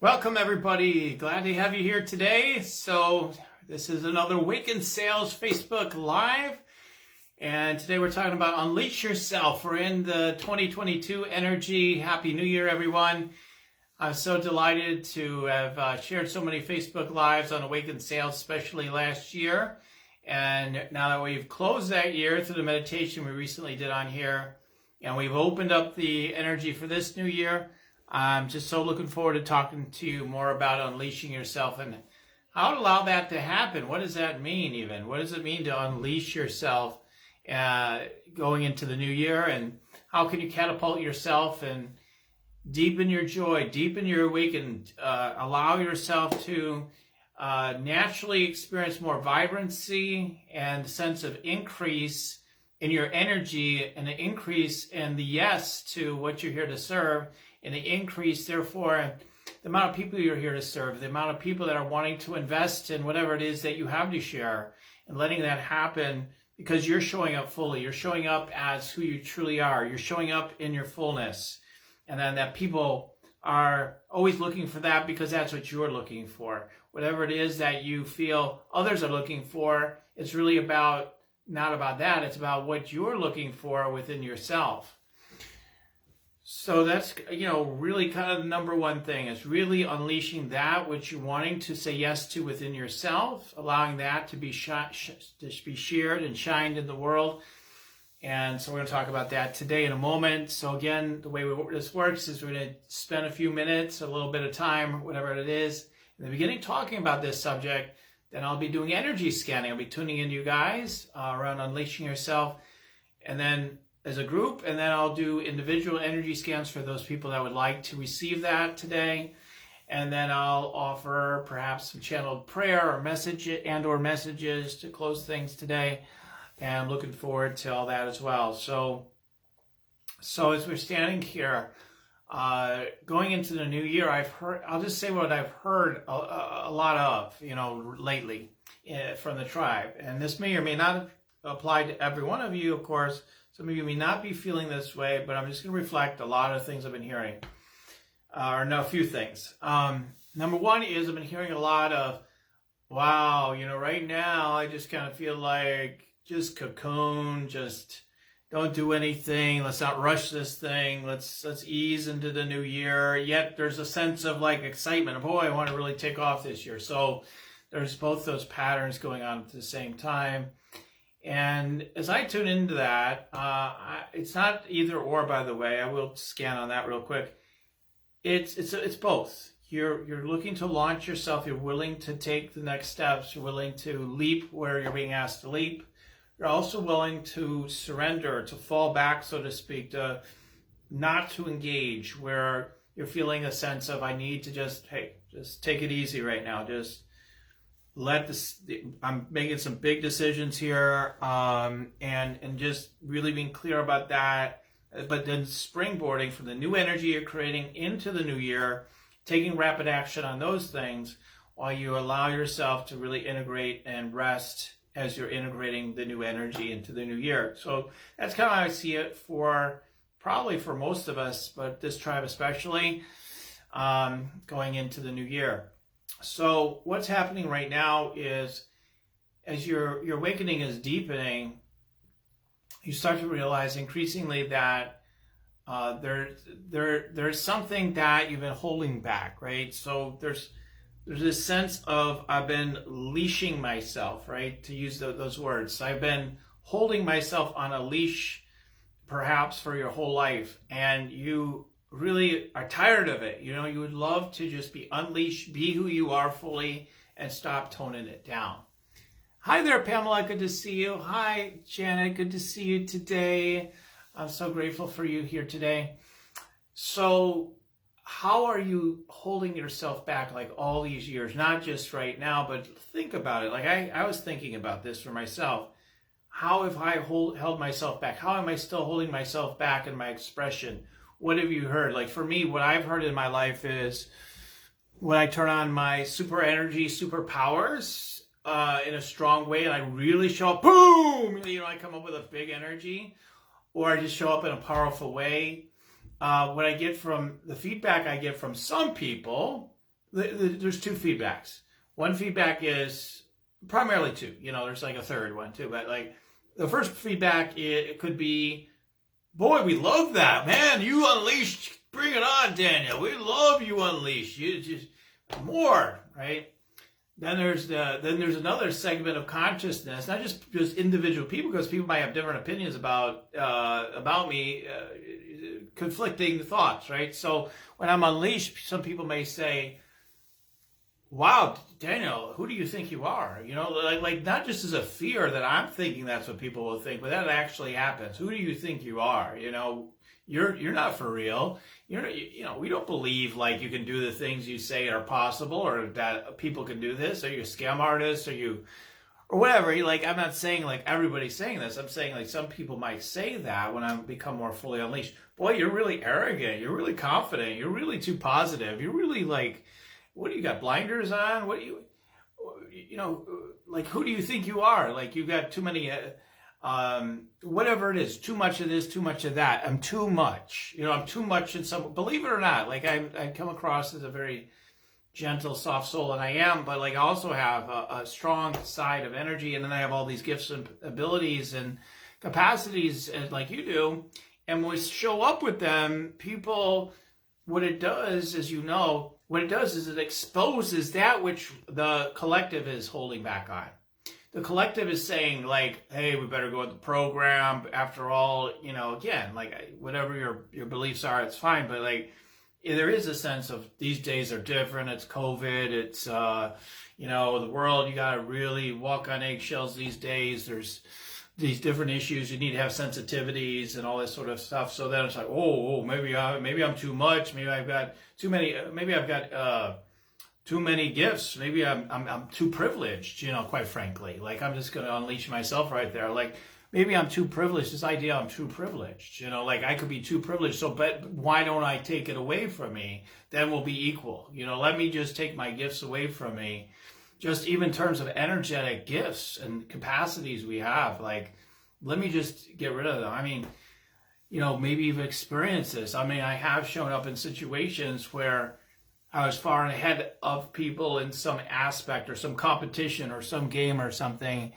Welcome everybody. Glad to have you here today. So this is another Awaken Sales Facebook Live. And today we're talking about Unleash Yourself. We're in the 2022 energy. Happy New Year, everyone. I'm so delighted to have shared so many Facebook Lives on Awaken Sales, especially last year. And now that we've closed that year through the meditation we recently did on here, and we've opened up the energy for this new year, I'm just so looking forward to talking to you more about unleashing yourself and how to allow that to happen. What does that mean even? What does it mean to unleash yourself going into the new year? And how can you catapult yourself and deepen your joy, deepen your awakening, allow yourself to naturally experience more vibrancy and a sense of increase in your energy and an increase in the yes to what you're here to serve, and the increase, therefore, the amount of people you're here to serve, the amount of people that are wanting to invest in whatever it is that you have to share, and letting that happen because you're showing up fully. You're showing up as who you truly are. You're showing up in your fullness. And then that people are always looking for that because that's what you're looking for. Whatever it is that you feel others are looking for, it's really not about that. It's about what you're looking for within yourself. So that's, really kind of the number one thing is really unleashing that which you're wanting to say yes to within yourself, allowing that to be shared and shined in the world. And so we're going to talk about that today in a moment. So again, the way this works is we're going to spend a few minutes, a little bit of time, whatever it is, in the beginning talking about this subject. Then I'll be doing energy scanning. I'll be tuning in you guys around unleashing yourself. And then as a group, and then I'll do individual energy scans for those people that would like to receive that today. And then I'll offer perhaps some channeled prayer or messages to close things today. And I'm looking forward to all that as well. So as we're standing here, going into the new year, I'll just say what I've heard a lot of, lately from the tribe. And this may or may not apply to every one of you, of course. Some of you may not be feeling this way, but I'm just going to reflect a lot of things I've been hearing. A few things. Number one is I've been hearing a lot of, wow, right now I just kind of feel like just cocoon, just don't do anything. Let's not rush this thing. Let's ease into the new year. Yet there's a sense of like excitement. Boy, I want to really take off this year. So there's both those patterns going on at the same time. And as I tune into that, it's not either or, by the way. I will scan on that real quick. It's both. You're looking to launch yourself. You're willing to take the next steps. You're willing to leap where you're being asked to leap. You're also willing to surrender, to fall back, so to speak, to not to engage where you're feeling a sense of I need to just take it easy right now. Just I'm making some big decisions here, and just really being clear about that, but then springboarding from the new energy you're creating into the new year, taking rapid action on those things while you allow yourself to really integrate and rest as you're integrating the new energy into the new year. So that's kind of how I see it probably for most of us, but this tribe especially, going into the new year. So what's happening right now is as your awakening is deepening, you start to realize increasingly that there's something that you've been holding back, right? So there's this sense of I've been leashing myself, right? To use those words. I've been holding myself on a leash perhaps for your whole life, and you really are tired of it. You would love to just be unleashed, be who you are fully, and stop toning it down. Hi there, Pamela. Good to see you. Hi, Janet. Good to see you today. I'm so grateful for you here today. So how are you holding yourself back like all these years? Not just right now, but think about it. Like I was thinking about this for myself. How have I held myself back? How am I still holding myself back in my expression? What have you heard? Like for me, what I've heard in my life is when I turn on my super energy, superpowers in a strong way, and I really show up, boom! I come up with a big energy, or I just show up in a powerful way. What I get from the feedback I get from some people there's two feedbacks. One feedback is primarily two. There's like a third one too, but like the first feedback, it could be, boy, we love that, man. You unleashed. Bring it on, Daniel. We love you unleashed. You just more, right? Then there's another segment of consciousness, not just individual people, because people might have different opinions about me, conflicting thoughts, right? So when I'm unleashed, some people may say, wow, Daniel, who do you think you are? Like not just as a fear that I'm thinking that's what people will think, but that actually happens. Who do you think you are? You're not for real. We don't believe like you can do the things you say are possible, or that people can do this. Are you a scam artist? Or whatever? Like, I'm not saying like everybody's saying this. I'm saying like some people might say that when I become more fully unleashed. Boy, you're really arrogant. You're really confident. You're really too positive. You're really like, what do you got, blinders on? What do you like, who do you think you are? Like, you've got too many, whatever it is, too much of this, too much of that. I'm too much. I'm too much in some, believe it or not, like I come across as a very gentle, soft soul, and I am, but like I also have a strong side of energy, and then I have all these gifts and abilities and capacities like you do. And when we show up with them, people, what it does, as you know, what it does is it exposes that which the collective is holding back on. The collective is saying like, hey, we better go with the program. After all, again, like whatever your beliefs are, it's fine. But like, there is a sense of these days are different. It's COVID. It's, the world, you got to really walk on eggshells these days. There's these different issues. You need to have sensitivities and all this sort of stuff. So then it's like, maybe I'm too much. Maybe I've got too many. Maybe I've got too many gifts. Maybe I'm too privileged. Quite frankly, like I'm just going to unleash myself right there. Like maybe I'm too privileged. This idea I'm too privileged. Like I could be too privileged. So, but why don't I take it away from me? Then we'll be equal. Let me just take my gifts away from me. Just even in terms of energetic gifts and capacities we have, like, let me just get rid of them. I mean, maybe you've experienced this. I mean, I have shown up in situations where I was far ahead of people in some aspect or some competition or some game or something.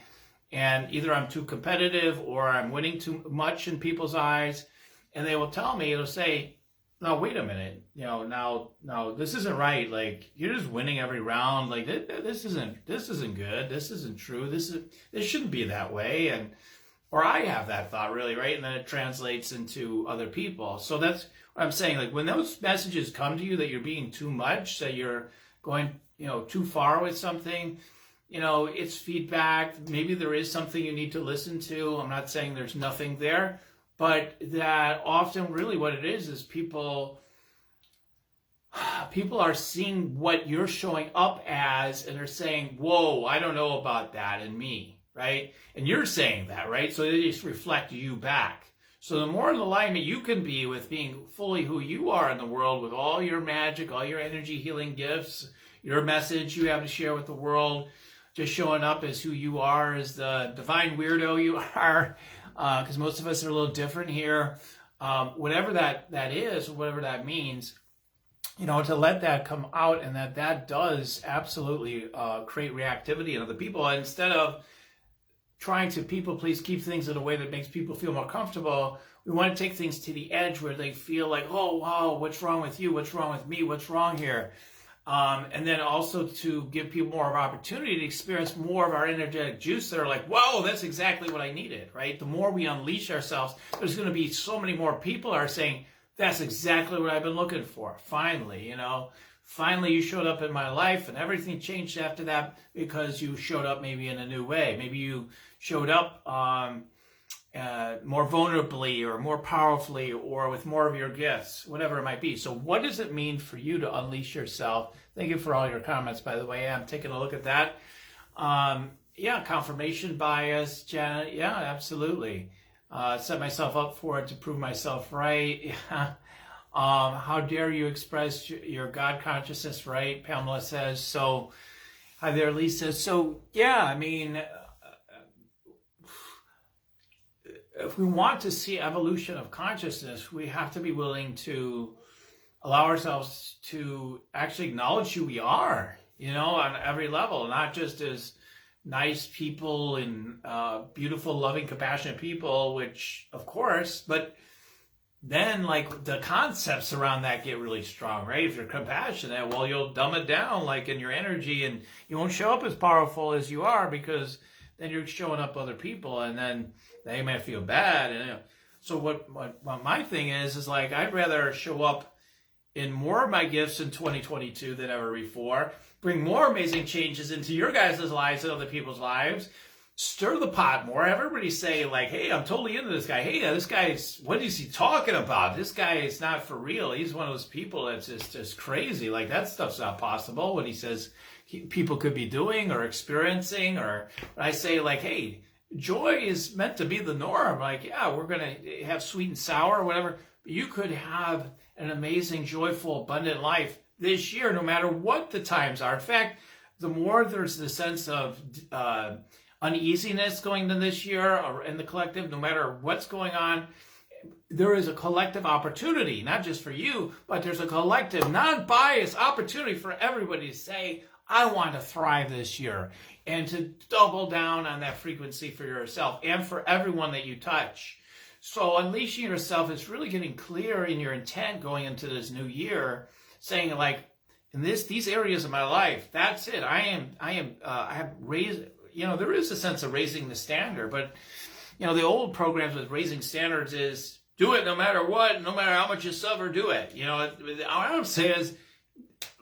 And either I'm too competitive or I'm winning too much in people's eyes. And they will tell me, it'll say, no, wait a minute. Now this isn't right. Like you're just winning every round. Like this isn't good. This isn't true. This shouldn't be that way. Or I have that thought really, right? And then it translates into other people. So that's what I'm saying. Like when those messages come to you that you're being too much, that you're going, too far with something, it's feedback. Maybe there is something you need to listen to. I'm not saying there's nothing there. But that often really what it is people are seeing what you're showing up as and they're saying, whoa, I don't know about that in me, right? And you're saying that, right? So they just reflect you back. So the more in alignment you can be with being fully who you are in the world, with all your magic, all your energy healing gifts, your message you have to share with the world, just showing up as who you are, as the divine weirdo you are, because most of us are a little different here. Whatever that is, whatever that means, to let that come out, and that does absolutely create reactivity in other people. And instead of trying to people please, keep things in a way that makes people feel more comfortable, we want to take things to the edge where they feel like, oh, wow, what's wrong with you? What's wrong with me? What's wrong here? And then also to give people more of an opportunity to experience more of our energetic juice that are like, whoa, that's exactly what I needed, right? The more we unleash ourselves, there's going to be so many more people are saying, that's exactly what I've been looking for. Finally, finally you showed up in my life, and everything changed after that because you showed up maybe in a new way. Maybe you showed up more vulnerably or more powerfully or with more of your gifts, whatever it might be. So what does it mean for you to unleash yourself? Thank you for all your comments, by the way. I'm taking a look at that. Confirmation bias, Janet. Yeah, absolutely. Set myself up for it to prove myself right. How dare you express your God consciousness, right? Pamela says. So, hi there, Lisa. So, yeah, I mean, if we want to see evolution of consciousness, we have to be willing to allow ourselves to actually acknowledge who we are, on every level, not just as nice people and beautiful, loving, compassionate people, which of course, but then like the concepts around that get really strong, right? If you're compassionate, well, you'll dumb it down like in your energy, and you won't show up as powerful as you are, because then you're showing up other people, and then they might feel bad. And so what my thing is like, I'd rather show up in more of my gifts in 2022 than ever before, bring more amazing changes into your guys' lives and other people's lives, stir the pot more, have everybody say like, hey, I'm totally into this guy. Hey, this guy's, what is he talking about? This guy is not for real. He's one of those people that's just crazy. Like, that stuff's not possible, what he says people could be doing or experiencing. Or I say like, hey, joy is meant to be the norm. Like, yeah, we're going to have sweet and sour or whatever, but you could have an amazing, joyful, abundant life this year, no matter what the times are. In fact, the more there's the sense of uneasiness going into this year or in the collective, no matter what's going on, there is a collective opportunity, not just for you, but there's a collective, non-biased opportunity for everybody to say, I want to thrive this year, and to double down on that frequency for yourself and for everyone that you touch. So unleashing yourself is really getting clear in your intent going into this new year, saying like, in these areas of my life, that's it. I have raised, there is a sense of raising the standard, but the old programs with raising standards is do it no matter what, no matter how much you suffer, do it. What I would say is,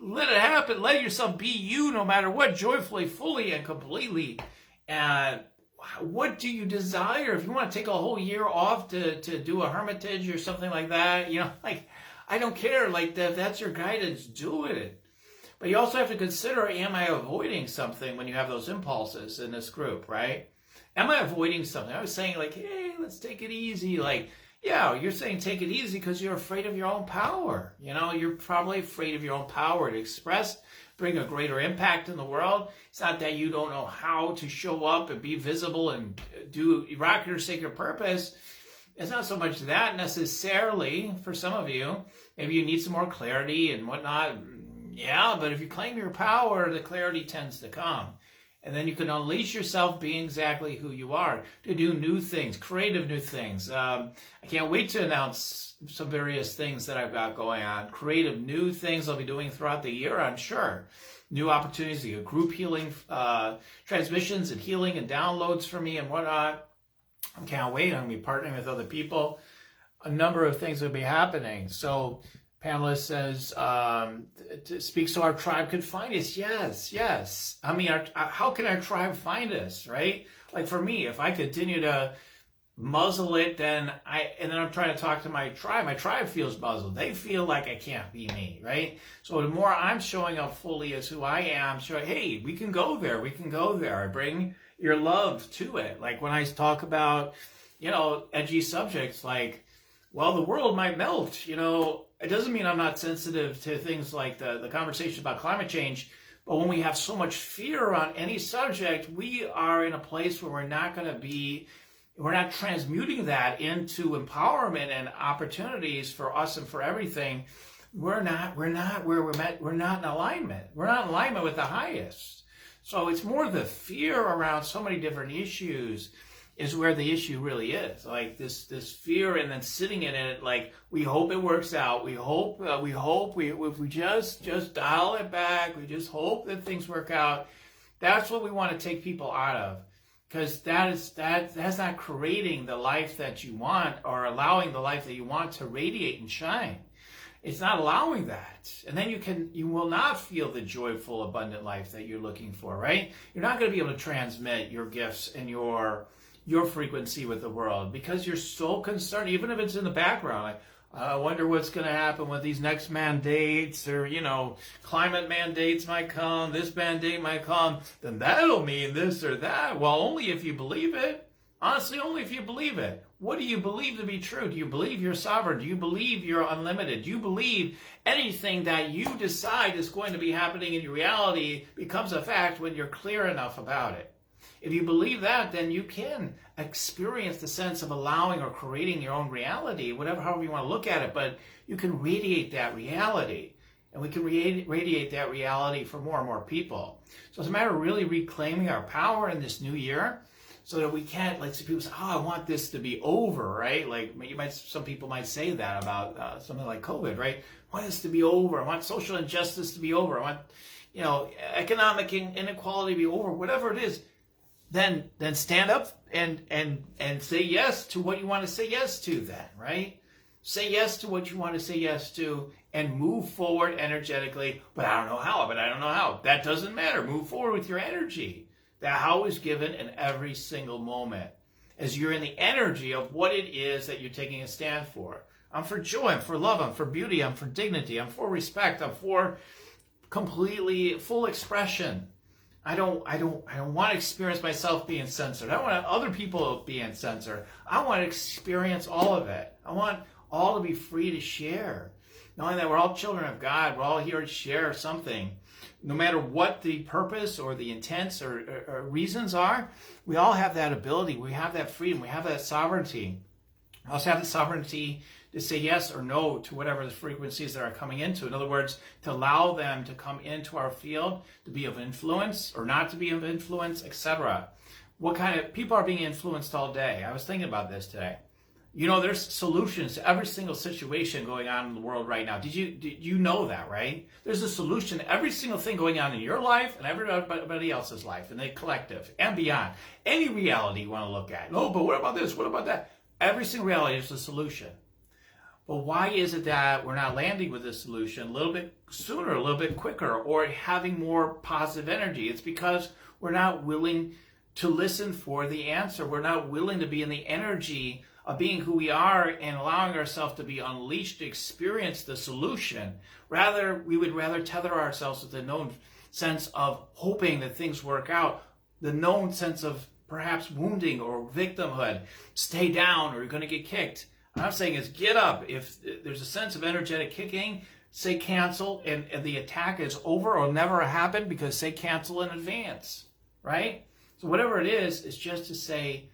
let it happen. Let yourself be you no matter what, joyfully, fully, and completely. And what do you desire? If you want to take a whole year off to do a hermitage or something like that, I don't care. Like, if that's your guidance, do it. But you also have to consider, am I avoiding something when you have those impulses in this group, right? Am I avoiding something? I was saying like, hey, let's take it easy. Like, yeah, you're saying take it easy because you're afraid of your own power. You're probably afraid of your own power to express, bring a greater impact in the world. It's not that you don't know how to show up and be visible and rock your sacred purpose. It's not so much that necessarily for some of you. Maybe you need some more clarity and whatnot. Yeah, but if you claim your power, the clarity tends to come. And then you can unleash yourself being exactly who you are, to do new things, creative new things. I can't wait to announce some various things that I've got going on. Creative new things I'll be doing throughout the year, I'm sure. New opportunities to get group healing, transmissions and healing and downloads for me and whatnot. I can't wait. I'm going to be partnering with other people. A number of things will be happening. So Pamela says, to speak so our tribe could find us. Yes. I mean, how can our tribe find us, right? Like for me, if I continue to muzzle it, then I'm trying to talk to my tribe feels muzzled. They feel like I can't be me, right? So the more I'm showing up fully as who I am, showing, hey, we can go there. I bring your love to it. Like when I talk about, edgy subjects like, well, the world might melt, it doesn't mean I'm not sensitive to things like the conversation about climate change, but when we have so much fear on any subject, we are in a place where we're not transmuting that into empowerment and opportunities for us and for everything. We're not where we're meant. We're not in alignment. We're not in alignment with the highest. So it's more the fear around so many different issues is where the issue really is. Like this fear, and then sitting in it, like we hope it works out. We hope if we just dial it back, we just hope that things work out. That's what we want to take people out of, because that's not creating the life that you want or allowing the life that you want to radiate and shine. It's not allowing that. And then you will not feel the joyful, abundant life that you're looking for, right? You're not going to be able to transmit your gifts and your frequency with the world, because you're so concerned, even if it's in the background, like, I wonder what's going to happen with these next mandates, or, climate mandates might come, this mandate might come, then that'll mean this or that. Well, only if you believe it. Honestly, only if you believe it. What do you believe to be true? Do you believe you're sovereign? Do you believe you're unlimited? Do you believe anything that you decide is going to be happening in your reality becomes a fact when you're clear enough about it? If you believe that, then you can experience the sense of allowing or creating your own reality, however you want to look at it, but you can radiate that reality. And we can radiate that reality for more and more people. So it's a matter of really reclaiming our power in this new year so that we can't, like some people say, oh, I want this to be over, right? Like some people might say that about something like COVID, right? I want this to be over. I want social injustice to be over. I want, economic inequality to be over, whatever it is. Then stand up and say yes to what you want to say yes to then, right? Say yes to what you want to say yes to and move forward energetically. But I don't know how. That doesn't matter. Move forward with your energy. That how is given in every single moment as you're in the energy of what it is that you're taking a stand for. I'm for joy. I'm for love. I'm for beauty. I'm for dignity. I'm for respect. I'm for completely full expression. I don't want to experience myself being censored. I don't want other people being censored. I want to experience all of it. I want all to be free to share. Knowing that we're all children of God, we're all here to share something. No matter what the purpose or the intents or reasons are, we all have that ability. We have that freedom. We have that sovereignty. We also have the sovereignty to say yes or no to whatever the frequencies that are coming into. In other words, to allow them to come into our field, to be of influence or not to be of influence, etc. What kind of people are being influenced all day? I was thinking about this today. There's solutions to every single situation going on in the world right now. Did you know that, right? There's a solution to every single thing going on in your life and everybody else's life, and the collective and beyond. Any reality you want to look at. No, but what about this? What about that? Every single reality is a solution. But why is it that we're not landing with this solution a little bit sooner, a little bit quicker, or having more positive energy? It's because we're not willing to listen for the answer. We're not willing to be in the energy of being who we are and allowing ourselves to be unleashed to experience the solution. We would rather tether ourselves with the known sense of hoping that things work out, the known sense of perhaps wounding or victimhood. Stay down or you're going to get kicked. What I'm saying is get up. If there's a sense of energetic kicking, say cancel, and the attack is over or never happen, because say cancel in advance, right? So whatever it is, it's just to say,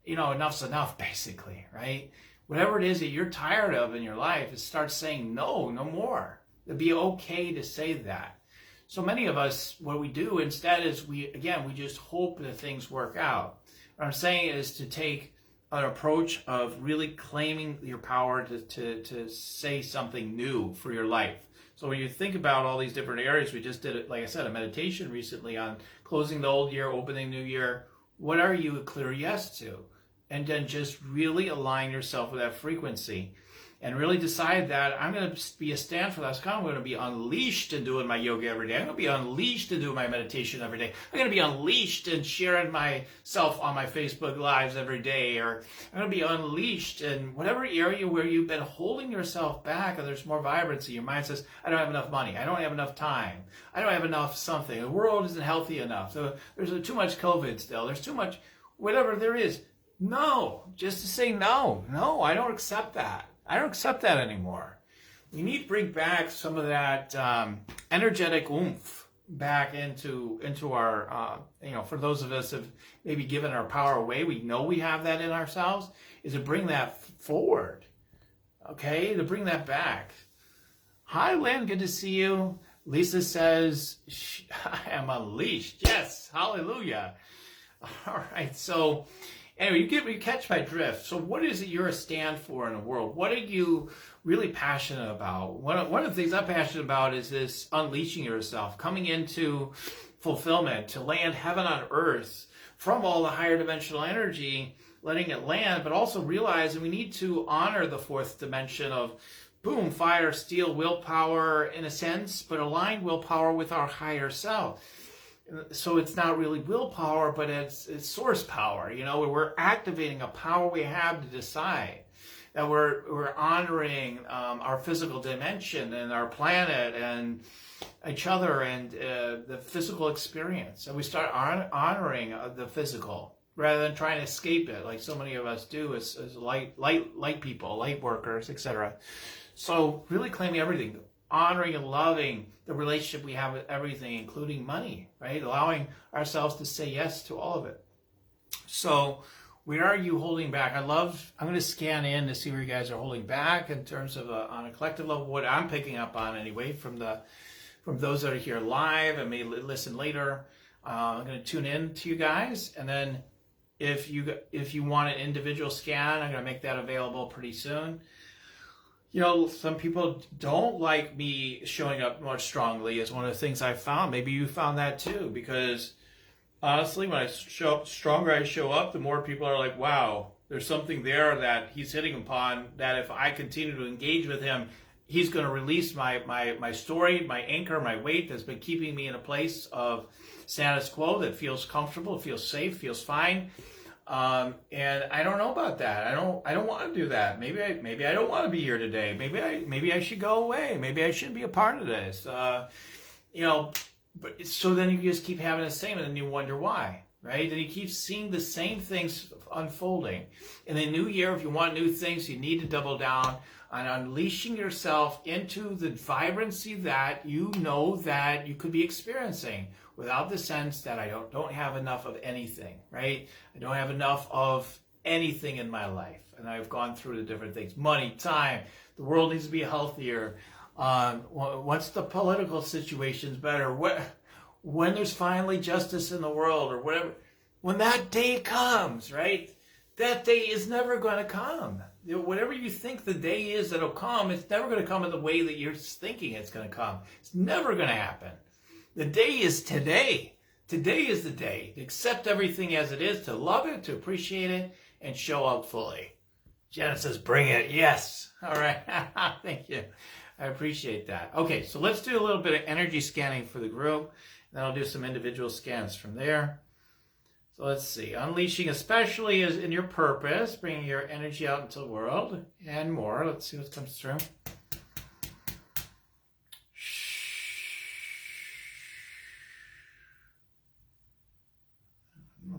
enough's enough, basically, right? Whatever it is that you're tired of in your life, is start saying no more. It'd be okay to say that. So many of us, what we do instead is we just hope that things work out. What I'm saying is to take an approach of really claiming your power to say something new for your life. So when you think about all these different areas, we just did, like I said, a meditation recently on closing the old year, opening the new year. What are you a clear yes to? And then just really align yourself with that frequency and really decide that I'm going to be a stand for that. So I'm going to be unleashed in doing my yoga every day. I'm going to be unleashed in doing my meditation every day. I'm going to be unleashed in sharing myself on my Facebook Lives every day. Or I'm going to be unleashed in whatever area where you've been holding yourself back and there's more vibrancy. Your mind says, I don't have enough money. I don't have enough time. I don't have enough something. The world isn't healthy enough. So there's too much COVID still. There's too much, whatever there is. No, just to say no, I don't accept that. I don't accept that anymore. We need to bring back some of that energetic oomph back into our, for those of us who have maybe given our power away, we know we have that in ourselves, is to bring that forward, okay, to bring that back. Hi, Lynn, good to see you. Lisa says, I am unleashed. Yes, hallelujah. All right, so anyway, you catch my drift. So what is it you're a stand for in the world? What are you really passionate about? One of the things I'm passionate about is this unleashing yourself, coming into fulfillment, to land heaven on earth from all the higher dimensional energy, letting it land, but also realizing we need to honor the fourth dimension of boom, fire, steel, willpower in a sense, but align willpower with our higher self. So it's not really willpower, but it's source power, where we're activating a power we have to decide. That we're honoring our physical dimension and our planet and each other and the physical experience. And we start honoring the physical rather than trying to escape it, like so many of us do as light people, light workers, etc. So really claiming everything, honoring and loving the relationship we have with everything, including money, right? Allowing ourselves to say yes to all of it. So where are you holding back? I'm going to scan in to see where you guys are holding back in terms of on a collective level, what I'm picking up on anyway, from those that are here live and may listen later. I'm going to tune in to you guys. And then if you want an individual scan, I'm going to make that available pretty soon. You know, some people don't like me showing up more strongly is one of the things I found. Maybe you found that too, because honestly, when I show up stronger, I show up, the more people are like, wow, there's something there that he's hitting upon, that if I continue to engage with him, he's going to release my story, my anchor, my weight that's been keeping me in a place of status quo that feels comfortable, feels safe, feels fine. And I don't know about that. I don't want to do that. Maybe I don't want to be here today. Maybe I should go away. Maybe I shouldn't be a part of this. You know, but so then you just keep having the same, and then you wonder why, right? And you keep seeing the same things unfolding. In the new year, if you want new things, you need to double down on unleashing yourself into the vibrancy that you know that you could be experiencing, without the sense that I don't have enough of anything, right? I don't have enough of anything in my life. And I've gone through the different things. Money, time, the world needs to be healthier. What's the political situations better? When there's finally justice in the world, or whatever. When that day comes, right? That day is never going to come. Whatever you think the day is that'll come, it's never going to come in the way that you're thinking it's going to come. It's never going to happen. The day is today. Today is the day to accept everything as it is, to love it, to appreciate it, and show up fully. Jenna says, bring it. Yes. All right. Thank you. I appreciate that. Okay, so let's do a little bit of energy scanning for the group. Then I'll do some individual scans from there. So let's see. Unleashing especially is in your purpose, bringing your energy out into the world and more. Let's see what comes through.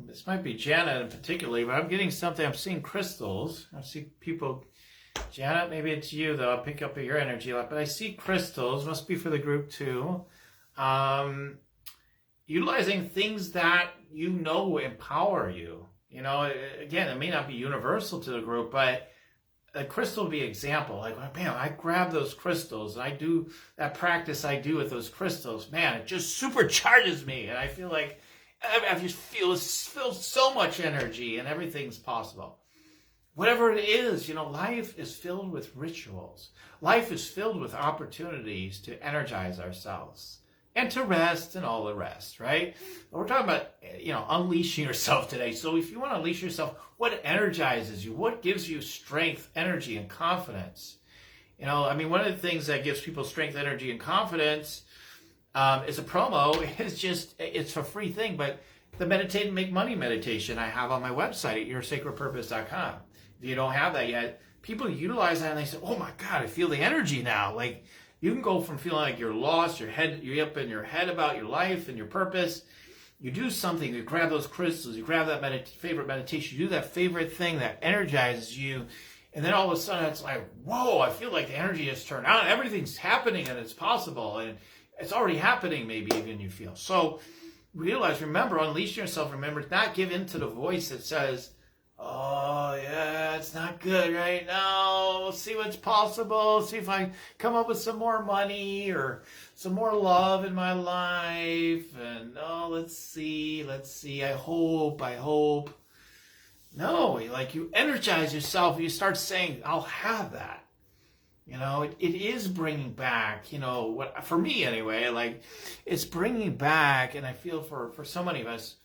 This might be Janet in particular, but I'm getting something. I'm seeing crystals. I see people. Janet, maybe it's you, though. I'll pick up your energy a lot. But I see crystals. Must be for the group, too. Utilizing things that you know empower you. You know, again, it may not be universal to the group, but a crystal would be an example. Like, man, I grab those crystals, and I do that practice I do with those crystals. Man, it just supercharges me, and I feel like I just feel so much energy, and everything's possible. Whatever it is, you know, life is filled with rituals. Life is filled with opportunities to energize ourselves and to rest and all the rest, right? We're talking about, you know, unleashing yourself today. So if you want to unleash yourself, what energizes you? What gives you strength, energy, and confidence? You know, I mean, one of the things that gives people strength, energy, and confidence is a promo. It's a free thing, but the Meditate and Make Money meditation I have on my website at yoursacredpurpose.com. If you don't have that yet, people utilize that and they say, oh my God, I feel the energy now. Like, you can go from feeling like you're lost, you're up in your head about your life and your purpose. You do something, you grab those crystals, you grab that favorite meditation, you do that favorite thing that energizes you, and then all of a sudden it's like, whoa, I feel like the energy has turned on. Everything's happening and it's possible, and it's already happening, maybe even you feel. So remember, unleash yourself. Remember, not give in to the voice that says, oh, yeah, it's not good right now. We'll see what's possible. See if I can come up with some more money or some more love in my life. And, oh, let's see. I hope. No, like, you energize yourself. You start saying, I'll have that. You know, it is bringing back, you know, what for me anyway, like, it's bringing back, and I feel for so many of us,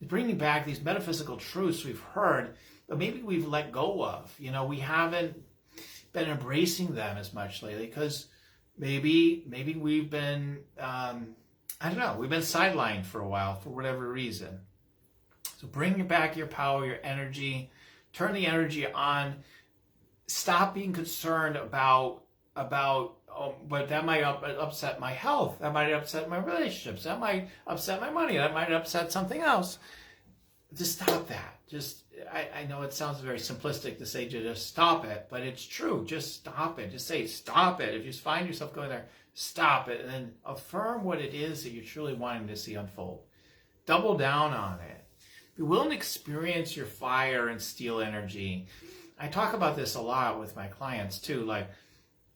bringing back these metaphysical truths we've heard, but maybe we've let go of. You know, we haven't been embracing them as much lately because maybe we've been, we've been sidelined for a while for whatever reason. So bring back your power, your energy, turn the energy on. Stop being concerned about but that might upset my health. That might upset my relationships. That might upset my money. That might upset something else. Just stop that. I know it sounds very simplistic to say just stop it, but it's true. Just stop it. Just say stop it. If you find yourself going there, stop it, and then affirm what it is that you're truly wanting to see unfold. Double down on it. Be willing to experience your fire and steel energy. I talk about this a lot with my clients too. Like,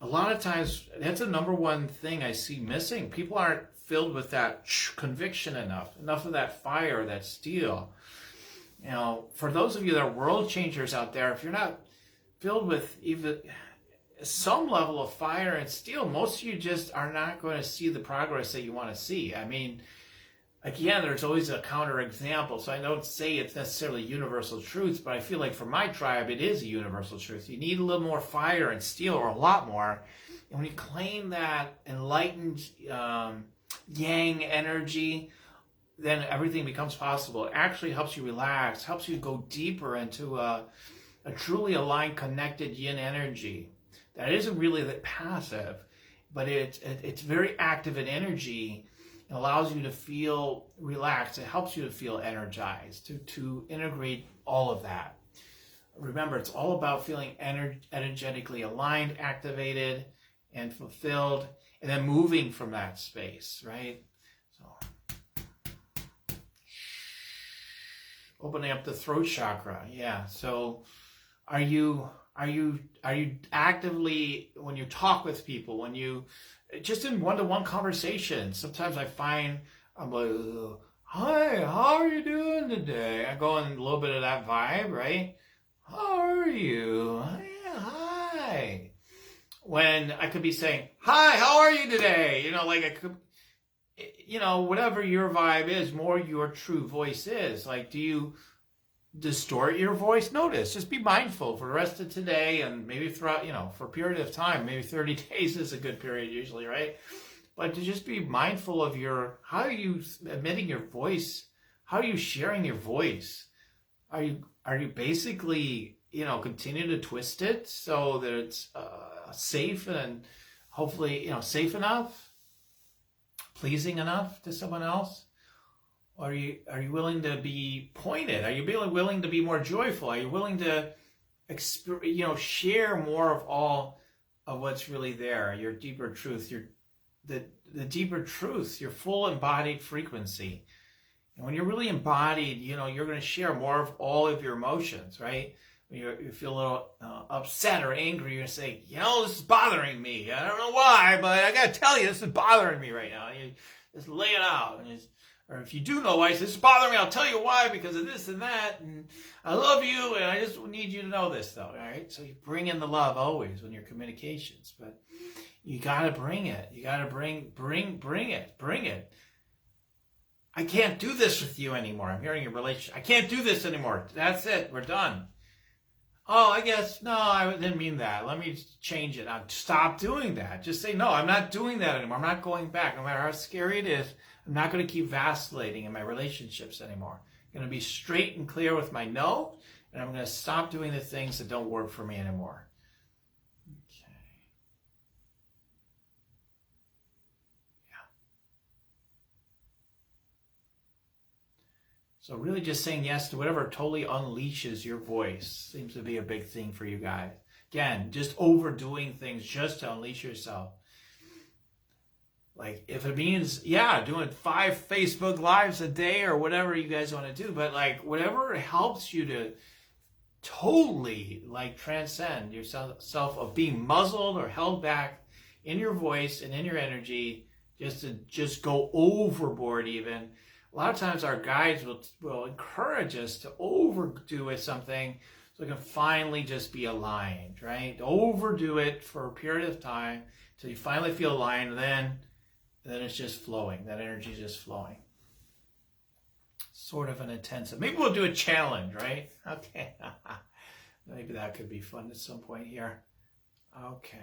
a lot of times, that's the number one thing I see missing. People aren't filled with that conviction enough of that fire, that steel. You know, for those of you that are world changers out there, if you're not filled with even some level of fire and steel, most of you just are not going to see the progress that you want to see. I mean, again, there's always a counterexample, so I don't say it's necessarily universal truth, but I feel like for my tribe, it is a universal truth. You need a little more fire and steel, or a lot more. And when you claim that enlightened yang energy, then everything becomes possible. It actually helps you relax, helps you go deeper into a truly aligned, connected yin energy. That isn't really that passive, but it's very active in energy. It allows you to feel relaxed. It helps you to feel energized, to integrate all of that. Remember, it's all about feeling energetically aligned, activated, and fulfilled, and then moving from that space, right? So, opening up the throat chakra. Yeah. So, are you actively, when you talk with people, when you just in one-to-one conversations, sometimes I find I'm like, hi, how are you doing today? I go in a little bit of that vibe, right? How are you? Yeah, hi. When I could be saying, hi, how are you today? You know, like I could, you know, whatever your vibe is, more your true voice is. Like, do you distort your voice? Notice, just be mindful for the rest of today, and maybe throughout, you know, for a period of time, maybe 30 days is a good period usually, right? But to just be mindful of how are you emitting your voice? How are you sharing your voice? Are you basically, you know, continue to twist it so that it's safe and hopefully, you know, safe enough, pleasing enough to someone else? Are you willing to be pointed? Are you willing to be more joyful? Are you willing to, you know, share more of all of what's really there? Your deeper truth, the deeper truth, your full embodied frequency. And when you're really embodied, you know, you're going to share more of all of your emotions, right? When you feel a little upset or angry, you're going to say, you know, this is bothering me. I don't know why, but I got to tell you, this is bothering me right now. You just lay it out. Or if you do know why, this is bothering me, I'll tell you why, because of this and that, and I love you, and I just need you to know this, though, all right? So you bring in the love always when your communications, but you got to bring it. You got to bring it. I can't do this with you anymore. I'm hearing your relationship. I can't do this anymore. That's it. We're done. Oh, I guess, no, I didn't mean that. Let me change it. Stop doing that. Just say, no, I'm not doing that anymore. I'm not going back. No matter how scary it is, I'm not going to keep vacillating in my relationships anymore. I'm going to be straight and clear with my no, and I'm going to stop doing the things that don't work for me anymore. Okay. Yeah. So really just saying yes to whatever totally unleashes your voice seems to be a big thing for you guys. Again, just overdoing things just to unleash yourself. Like, if it means, yeah, doing 5 Facebook Lives a day or whatever you guys want to do, but like, whatever helps you to totally like transcend yourself of being muzzled or held back in your voice and in your energy, just go overboard even. A lot of times our guides will encourage us to overdo it something so we can finally just be aligned, right? Overdo it for a period of time till you finally feel aligned, and then it's just flowing. That energy is just flowing. Sort of an intensive. Maybe we'll do a challenge, right? Okay. Maybe that could be fun at some point here. Okay.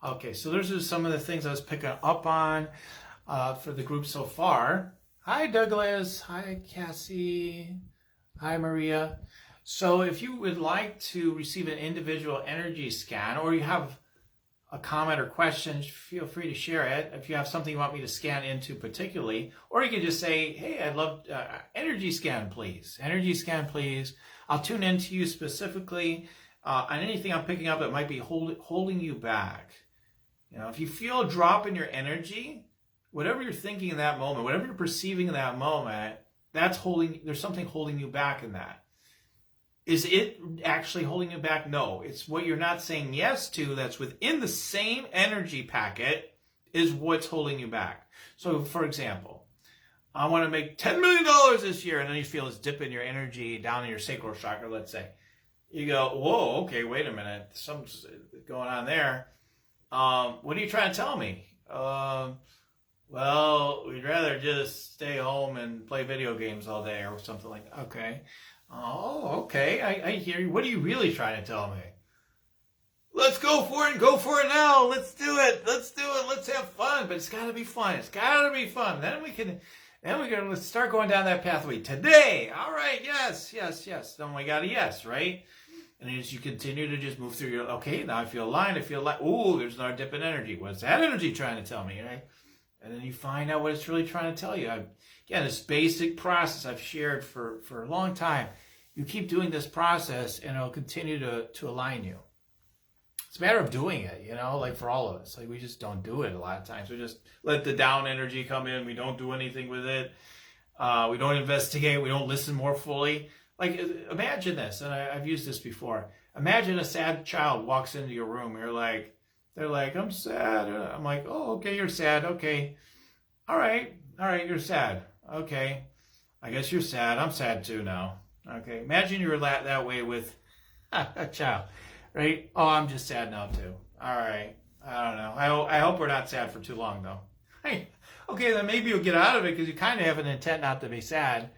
Okay, so those are some of the things I was picking up on for the group so far. Hi, Douglas. Hi, Cassie. Hi, Maria. So if you would like to receive an individual energy scan, or you have a comment or question, feel free to share it. If you have something you want me to scan into particularly, or you can just say, hey, I'd love energy scan, please. Energy scan, please. I'll tune into you specifically on anything I'm picking up that might be holding you back. You know, if you feel a drop in your energy, whatever you're thinking in that moment, whatever you're perceiving in that moment, there's something holding you back in that. Is it actually holding you back? No. It's what you're not saying yes to that's within the same energy packet is what's holding you back. So, for example, I want to make $10 million this year, and then you feel this dip in your energy down in your sacral chakra, let's say. You go, whoa, okay, wait a minute. Something's going on there. What are you trying to tell me? Well, we'd rather just stay home and play video games all day or something like that. Okay. Oh, okay. I hear you. What are you really trying to tell me? Let's go for it and go for it now. Let's do it. Let's do it. Let's have fun. But it's got to be fun. It's got to be fun. Then we're going to start going down that pathway today. All right. Yes. Then we got a yes, right? And as you continue to just move through your, okay, now I feel aligned. I feel like, ooh, there's another dip in energy. What's that energy trying to tell me, right? And then you find out what it's really trying to tell you. Again, this basic process I've shared for a long time. You keep doing this process and it'll continue to align you. It's a matter of doing it, you know, like for all of us. Like we just don't do it a lot of times. We just let the down energy come in. We don't do anything with it. We don't investigate. We don't listen more fully. Like imagine this, and I've used this before. Imagine a sad child walks into your room. They're like, I'm sad. I'm like, oh, okay, you're sad. Okay. All right, you're sad. Okay. I guess you're sad. I'm sad too now. Okay. Imagine you're that way with a child, right? Oh, I'm just sad now too. All right. I don't know. I hope we're not sad for too long though. Hey, okay, then maybe you'll get out of it because you kind of have an intent not to be sad.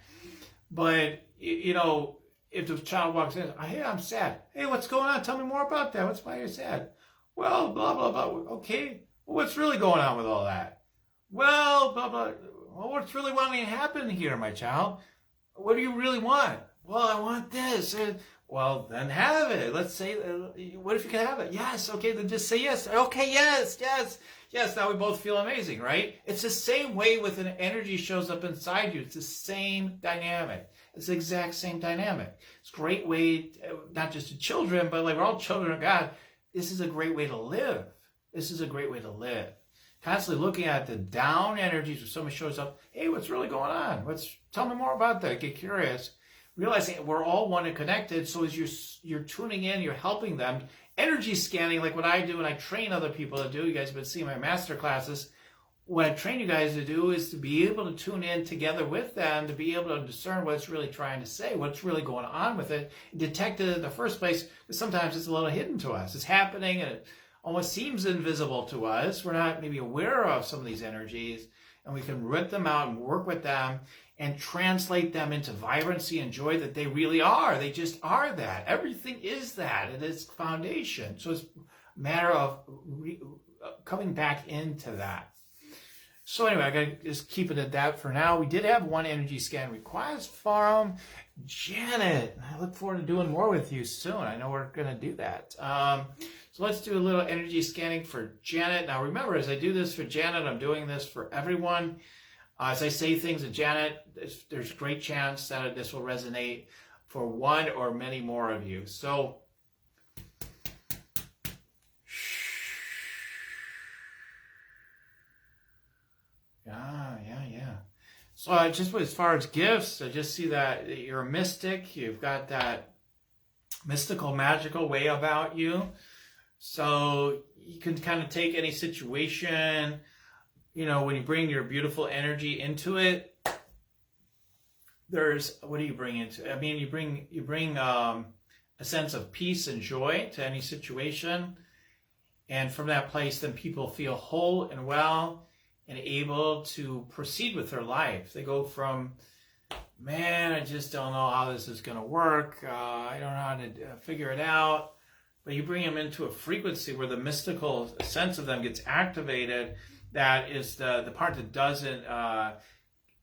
But, you know, if the child walks in, hey, I'm sad. Hey, what's going on? Tell me more about that. Why you're sad? Well, blah, blah, blah. Okay. Well, what's really going on with all that? Well, blah, blah. Well, what's really wanting to happen here, my child? What do you really want? Well, I want this. Well, then have it. Let's say, what if you can have it? Yes. Okay, then just say yes. Okay, yes. Now we both feel amazing, right? It's the same way with an energy shows up inside you. It's the same dynamic. It's the exact same dynamic. It's a great way, not just to children, but like we're all children of God. This is a great way to live. Constantly looking at the down energies when somebody shows up. Hey, what's really going on? Tell me more about that. Get curious. Realizing we're all one and connected. So as you're tuning in, you're helping them. Energy scanning, like what I do and I train other people to do. You guys have been seeing my master classes. What I train you guys to do is to be able to tune in together with them, to be able to discern what it's really trying to say, what's really going on with it, detect it in the first place, because sometimes it's a little hidden to us. It's happening and it almost seems invisible to us. We're not maybe aware of some of these energies, and we can rip them out and work with them and translate them into vibrancy and joy that they really are. They just are that. Everything is that. It is foundation. So it's a matter of coming back into that. So anyway, I got to just keep it at that for now. We did have one energy scan request from Janet. I look forward to doing more with you soon. I know we're going to do that. So let's do a little energy scanning for Janet. Now remember, as I do this for Janet, I'm doing this for everyone. As I say things to Janet, there's a great chance that this will resonate for one or many more of you. So yeah. So just as far as gifts, I just see that you're a mystic. You've got that mystical, magical way about you. So you can kind of take any situation, you know, when you bring your beautiful energy into it, what do you bring into it? I mean, you bring a sense of peace and joy to any situation. And from that place, then people feel whole and well and able to proceed with their life. They go from, man, I just don't know how this is going to work. I don't know how to figure it out. But you bring them into a frequency where the mystical sense of them gets activated. That is the part that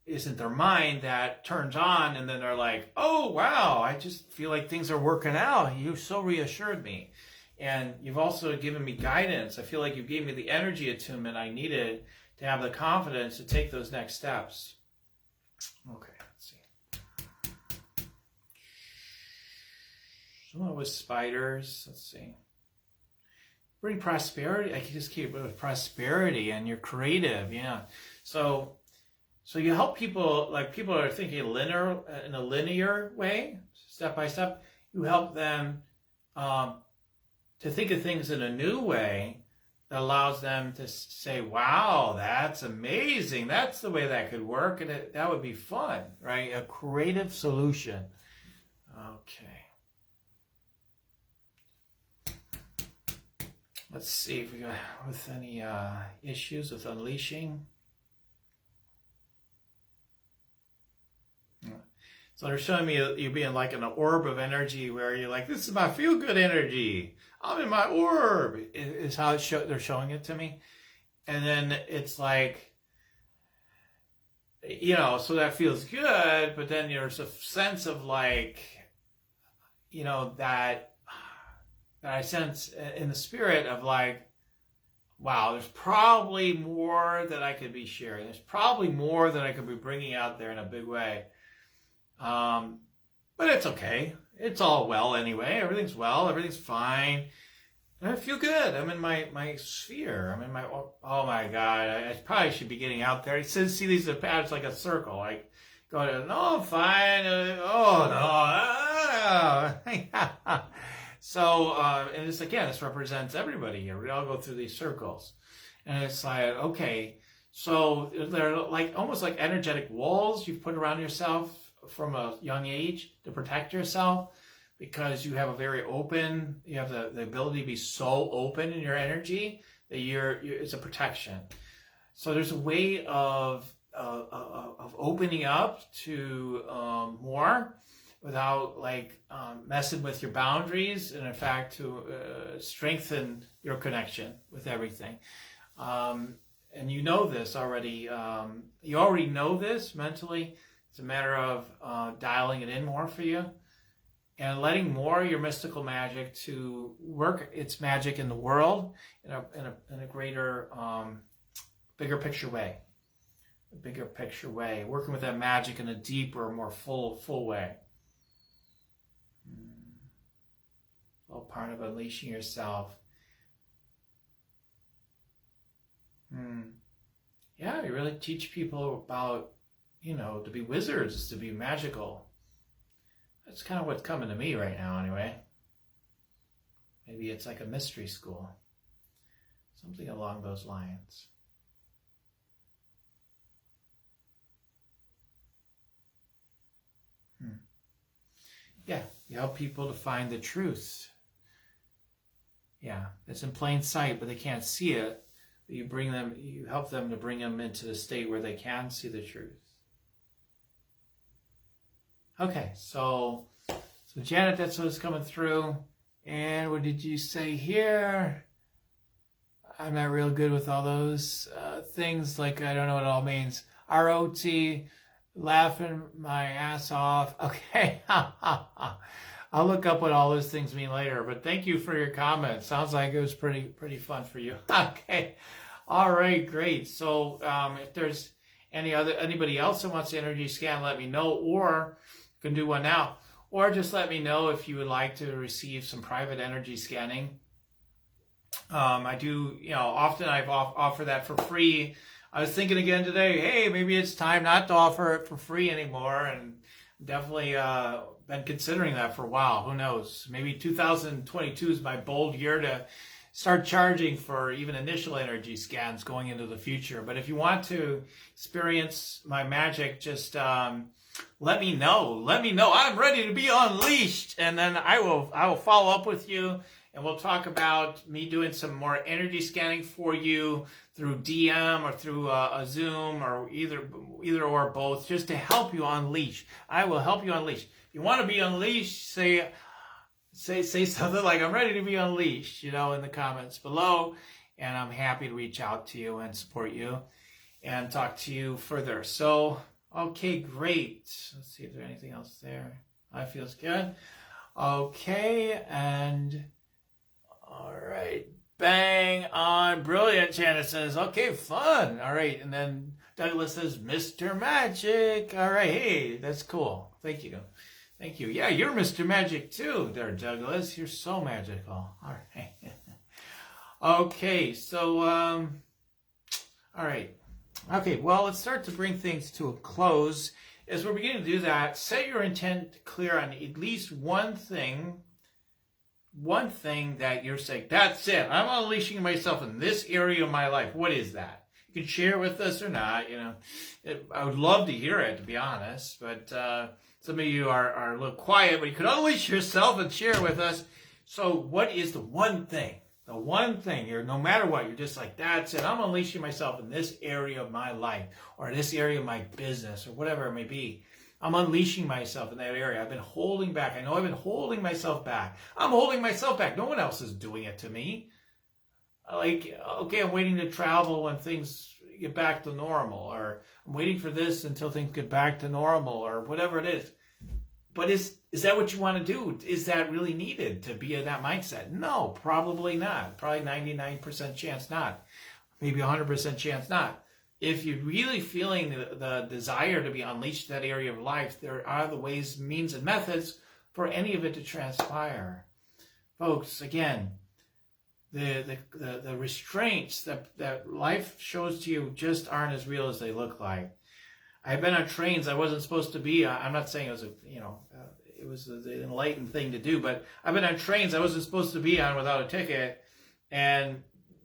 isn't their mind, that turns on, and then they're like, oh, wow, I just feel like things are working out. You so reassured me. And you've also given me guidance. I feel like you gave me the energy attunement I needed to have the confidence to take those next steps. Okay, let's see. Someone with spiders. Let's see. Bring prosperity. I can just keep it with prosperity, and you're creative. Yeah. So you help people, like people are thinking in a linear way, step by step. You help them to think of things in a new way that allows them to say, wow, that's amazing. That's the way that could work. And that would be fun, right? A creative solution. Okay. Let's see if we got with any issues with unleashing. So they're showing me you being like in an orb of energy where you're like, this is my feel-good energy. I'm in my orb, is how they're showing it to me. And then it's like, you know, so that feels good, but then there's a sense of like, you know, that I sense in the spirit of like, wow, there's probably more that I could be sharing. There's probably more that I could be bringing out there in a big way. But it's okay. It's all well anyway. Everything's well. Everything's fine. And I feel good. I'm in my sphere. I'm in my, oh my God. I probably should be getting out there. It says, see these patterns like a circle. Like, go to, no, I'm fine. Oh, no. So, and it's again, this represents everybody here. We all go through these circles. And it's like, okay, so they're like, almost like energetic walls you've put around yourself from a young age to protect yourself, because you have a very open, you have the ability to be so open in your energy that it's a protection. So there's a way of opening up to more without like messing with your boundaries, and in fact to strengthen your connection with everything. And you know this already. You already know this mentally. It's a matter of dialing it in more for you and letting more of your mystical magic to work its magic in the world in a greater, bigger picture way. A bigger picture way. Working with that magic in a deeper, more full way. All part of unleashing yourself. Yeah, you really teach people about, you know, to be wizards, to be magical. That's kind of what's coming to me right now anyway. Maybe it's like a mystery school. Something along those lines. Yeah, you help people to find the truth. Yeah, it's in plain sight, but they can't see it. But you help them to bring them into the state where they can see the truth. Okay, so Janet, that's what's coming through. And what did you say here? I'm not real good with all those things. Like, I don't know what it all means. ROT, laughing my ass off. Okay, I'll look up what all those things mean later. But thank you for your comment. Sounds like it was pretty fun for you. Okay, all right, great. So if there's anybody else that wants the energy scan, let me know, or you can do one now, or just let me know if you would like to receive some private energy scanning. I do, often I've offer that for free. I was thinking again today, hey, maybe it's time not to offer it for free anymore, and definitely been considering that for a while. Who knows? Maybe 2022 is my bold year to start charging for even initial energy scans going into the future. But if you want to experience my magic, just let me know. Let me know. I'm ready to be unleashed, and then I will follow up with you. And we'll talk about me doing some more energy scanning for you through DM or through a Zoom, or either or both, just to help you unleash. I will help you unleash. If you want to be unleashed, say something like, I'm ready to be unleashed, in the comments below. And I'm happy to reach out to you and support you and talk to you further. So, okay, great. Let's see if there's anything else there. That feels good. Okay, and... all right, bang on, brilliant. Janet says, okay, fun. All right, and then Douglas says, Mr. Magic. All right, hey, that's cool. Thank you. Thank you. Yeah, you're Mr. Magic too there, Douglas. You're so magical. All right. Okay, so, all right. Okay, well, let's start to bring things to a close. As we're beginning to do that, set your intent clear on at least one thing that you're saying, that's it. I'm unleashing myself in this area of my life. What is that? You can share it with us or not. I would love to hear it, to be honest. But some of you are a little quiet, but you could unleash yourself and share with us. So what is the one thing? The one thing, no matter what, you're just like, that's it. I'm unleashing myself in this area of my life or this area of my business or whatever it may be. I'm unleashing myself in that area. I've been holding back. I know I've been holding myself back. I'm holding myself back. No one else is doing it to me. Like, okay, I'm waiting to travel when things get back to normal, or I'm waiting for this until things get back to normal, or whatever it is. But is that what you want to do? Is that really needed to be in that mindset? No, probably not. Probably 99% chance not. Maybe 100% chance not. If you're really feeling the desire to be unleashed in that area of life, there are the ways, means, and methods for any of it to transpire. Folks, again, the restraints that life shows to you just aren't as real as they look like. I've been on trains I wasn't supposed to be on. I'm not saying it was it was the enlightened thing to do, but I've been on trains I wasn't supposed to be on without a ticket, and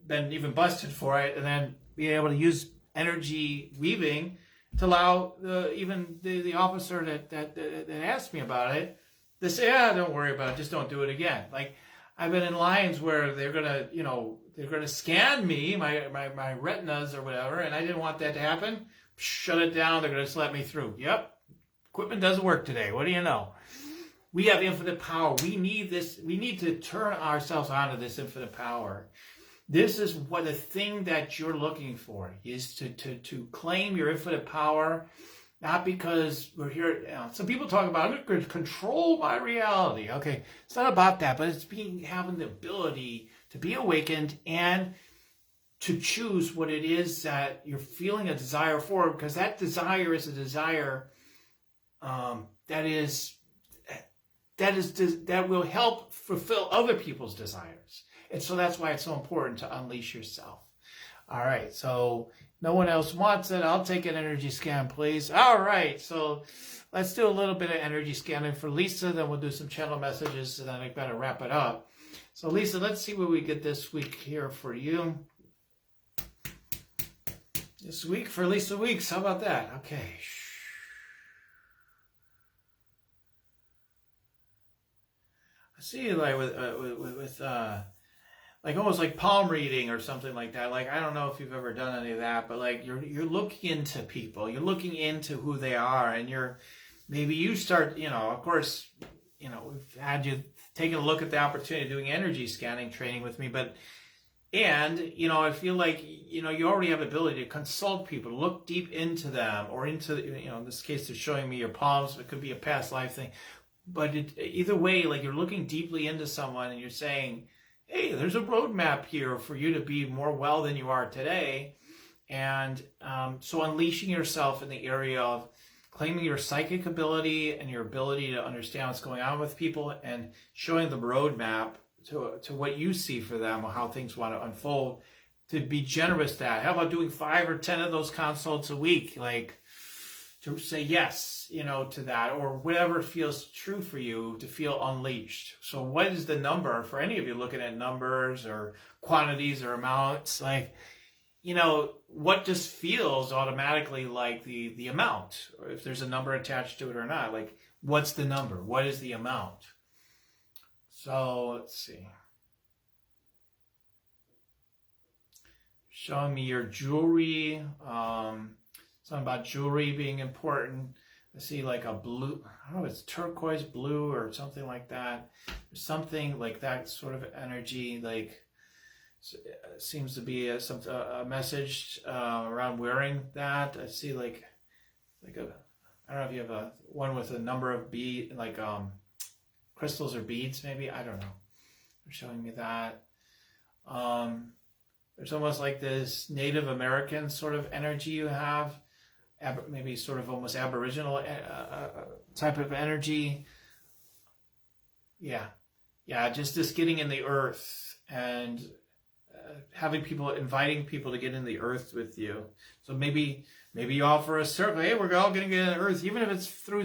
been even busted for it, and then being able to use energy weaving to allow the officer that asked me about it to say, yeah, don't worry about it, just don't do it again. Like, I've been in lines where they're gonna scan me, my retinas or whatever, and I didn't want that to happen. Shut it down. They're gonna just let me through. Yep, equipment doesn't work today. What do you know? We have infinite power. We need this. We need to turn ourselves onto this infinite power. This is what the thing that you're looking for is to claim your infinite power. Not because we're here. Some people talk about, I'm going to control my reality. Okay, it's not about that, but it's having the ability to be awakened and to choose what it is that you're feeling a desire for, because that desire is a desire that will help fulfill other people's desires. And so that's why it's so important to unleash yourself. All right, so no one else wants it. I'll take an energy scan, please. All right, so let's do a little bit of energy scanning for Lisa, then we'll do some channel messages, and then I better wrap it up. So Lisa, let's see what we get this week here for you. This week for Lisa Weeks, how about that? Okay. I see, like with like almost like palm reading or something like that. Like, I don't know if you've ever done any of that, but like you're looking into people, you're looking into who they are, and maybe you start, of course, we've had you taking a look at the opportunity of doing energy scanning training with me, I feel like, you already have the ability to consult people, look deep into them, or into, in this case, they're showing me your palms. It could be a past life thing. But either way, like, you're looking deeply into someone and you're saying, hey, there's a roadmap here for you to be more well than you are today. And so unleashing yourself in the area of claiming your psychic ability and your ability to understand what's going on with people, and showing them a roadmap to what you see for them, or how things want to unfold, to be generous to that. How about doing 5 or 10 of those consults a week? Like, to say yes, to that, or whatever feels true for you to feel unleashed. So what is the number for any of you looking at numbers or quantities or amounts? Like, what just feels automatically like the amount, or if there's a number attached to it or not. Like, what's the number? What is the amount? So let's see. Showing me your jewelry. Something about jewelry being important. I see like a blue, I don't know if it's turquoise blue or something like that. Something like that sort of energy, like seems to be a message around wearing that. I see like I don't know if you have one with a number of beads, like crystals or beads maybe. I don't know. They're showing me that. There's almost like this Native American sort of energy you have. Maybe sort of almost Aboriginal type of energy. Yeah. Yeah, just getting in the earth and having people, inviting people to get in the earth with you. So maybe you offer a circle. Hey, we're all going to get in the earth, even if it's through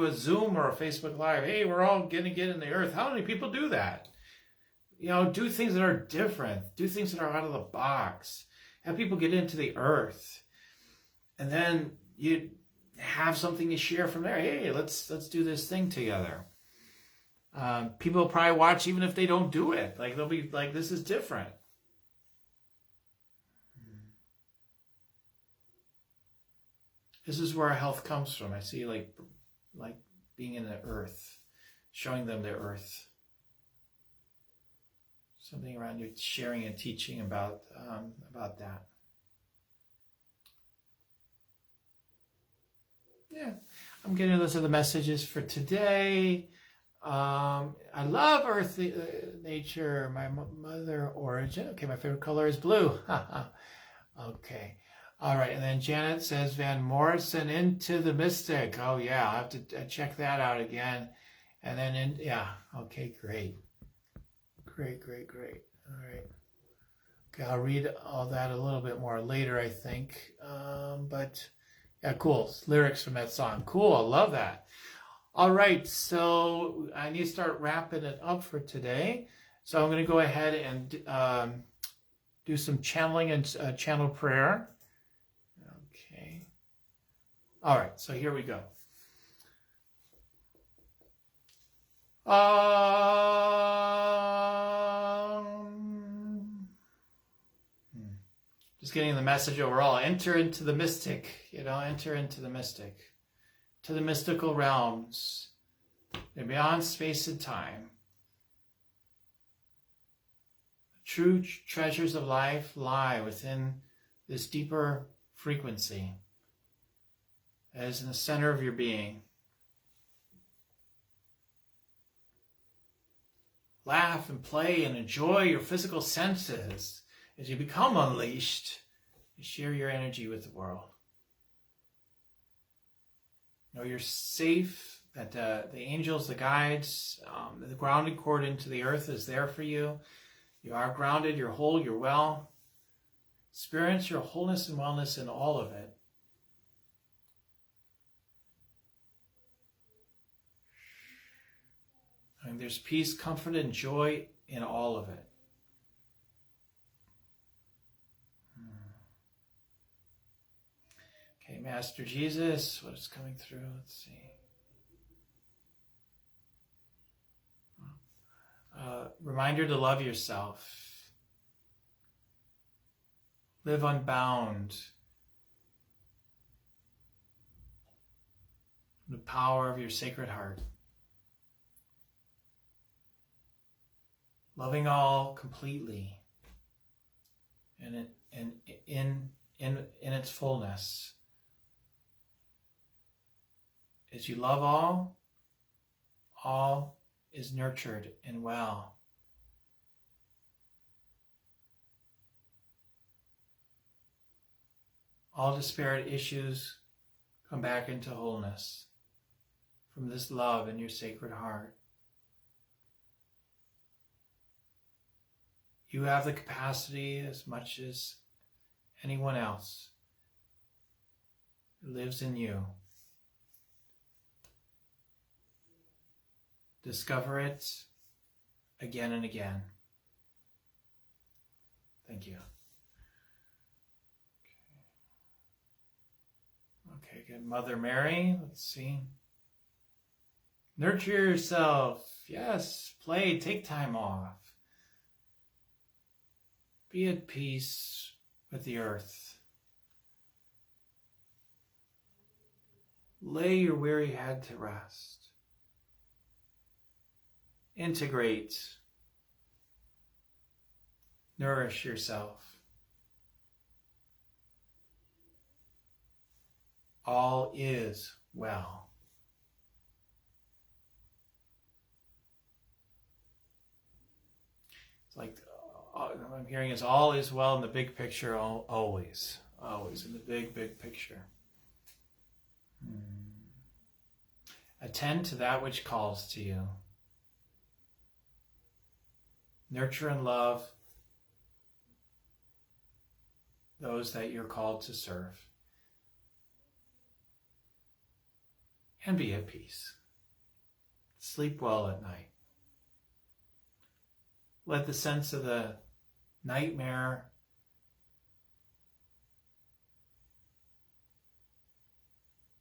a Zoom or a Facebook Live. Hey, we're all going to get in the earth. How many people do that? You know, do things that are different. Do things that are out of the box. Have people get into the earth, and then you have something to share from there. Hey, let's do this thing together. People will probably watch even if they don't do it. Like they'll be like, this is different. This is where our health comes from. I see like being in the earth, showing them the earth. Something around you sharing and teaching about that. Yeah, I'm getting those are the messages for today. I love Earth, nature, my mother origin. Okay, my favorite color is blue. Okay. All right, and then Janet says Van Morrison, Into the Mystic. Oh yeah, I'll have to check that out again. And then, yeah, okay, great. Great. All right. Okay, I'll read all that a little bit more later, I think. But yeah, cool. Lyrics from that song. Cool, I love that. All right, so I need to start wrapping it up for today. So I'm going to go ahead and do some channeling and channel prayer. Okay. All right, so here we go. Just getting the message overall. Enter into the mystic, enter into the mystic. To the mystical realms. They're beyond space and time. The true treasures of life lie within this deeper frequency that is in the center of your being. Laugh and play and enjoy your physical senses as you become unleashed. You share your energy with the world. Know you're safe, that the angels, the guides, the grounding cord into the earth is there for you. You are grounded, you're whole, you're well. Experience your wholeness and wellness in all of it. And there's peace, comfort, and joy in all of it. Okay, Master Jesus, what is coming through? Let's see. Reminder to love yourself. Live unbound. The power of your sacred heart. Loving all completely and in its fullness. As you love all is nurtured and well. All disparate issues come back into wholeness from this love in your sacred heart. You have the capacity as much as anyone else. It lives in you. Discover it again and again. Thank you. Okay, good. Mother Mary, let's see. Nurture yourself. Yes, play, take time off. Be at peace with the earth. Lay your weary head to rest. Integrate. Nourish yourself. All is well. It's like what I'm hearing is all is well in the big picture, always. Always in the big picture. Attend to that which calls to you. nurture and love those that you're called to serve, and be at peace. Sleep well at night. Let the sense of the nightmare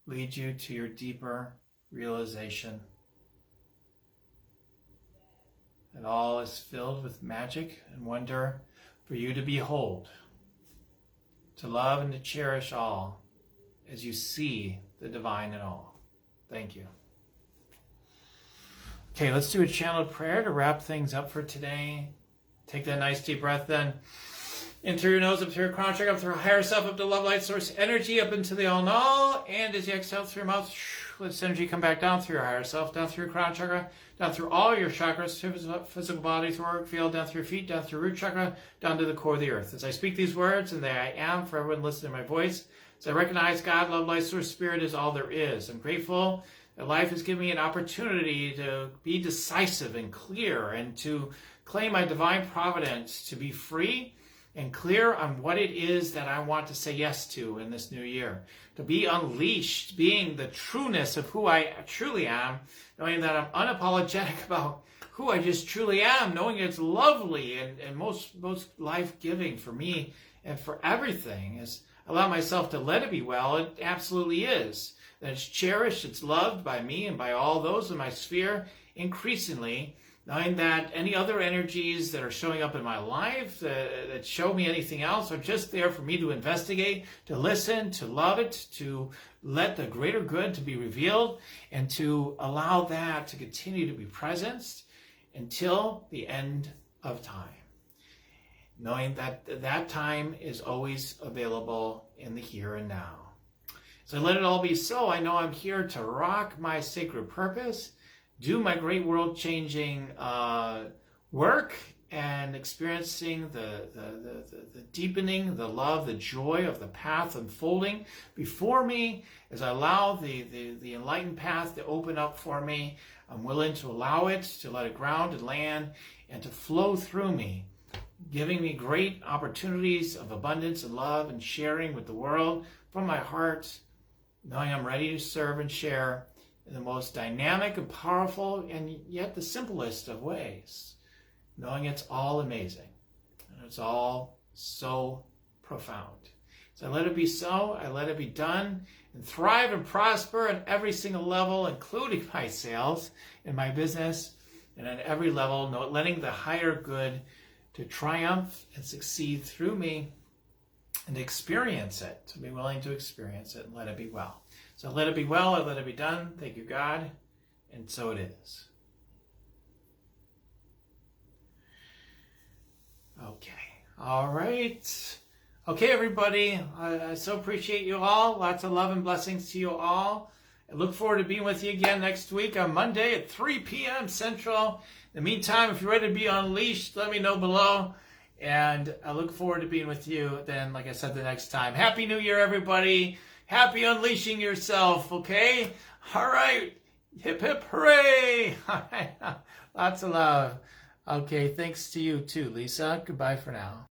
lead you to your deeper realization that all is filled with magic and wonder for you to behold, to love and to cherish all as you see the divine in all. Thank you. Okay, let's do a channeled prayer to wrap things up for today. Take that nice deep breath then. In through your nose, up through your crown chakra, up through your higher self, up to love, light, source, energy, up into the all in all. And as you exhale through your mouth, let this energy come back down through your higher self, down through your crown chakra, down through all your chakras, physical body, thoracic field, down through your feet, down through root chakra, down to the core of the earth. As I speak these words, and there I am for everyone listening to my voice, as I recognize God, love, light, source, spirit is all there is. I'm grateful that life has given me an opportunity to be decisive and clear and to claim my divine providence, to be free and clear on what it is that I want to say yes to in this new year. To be unleashed, being the trueness of who I truly am, knowing that I'm unapologetic about who I just truly am, knowing it's lovely and most life-giving for me and for everything. As I allow myself to let it be well, it absolutely is. That it's cherished, it's loved by me and by all those in my sphere increasingly, knowing that any other energies that are showing up in my life that show me anything else are just there for me to investigate, to listen, to love it, to let the greater good to be revealed, and to allow that to continue to be present until the end of time. Knowing that that time is always available in the here and now. So let it all be so. I know I'm here to rock my sacred purpose, do my great world-changing work, and experiencing the deepening, the love, the joy of the path unfolding before me as I allow the enlightened path to open up for me. I'm willing to allow it, to let it ground and land, and to flow through me, giving me great opportunities of abundance and love and sharing with the world from my heart, knowing I'm ready to serve and share in the most dynamic and powerful and yet the simplest of ways, knowing it's all amazing and it's all so profound. So I let it be so, I let it be done, and thrive and prosper on every single level, including my sales and my business, and on every level, letting the higher good to triumph and succeed through me, and experience it, to be willing to experience it, and let it be well. So let it be well, and let it be done. Thank you, God. And so it is. Okay. All right. Okay, everybody. I so appreciate you all. Lots of love and blessings to you all. I look forward to being with you again next week on Monday at 3 p.m. Central. In the meantime, if you're ready to be unleashed, let me know below. And I look forward to being with you then, like I said, the next time. Happy New Year, everybody. Happy unleashing yourself, okay? All right. Hip, hip, hooray. All right. Lots of love. Okay, thanks to you too, Lisa. Goodbye for now.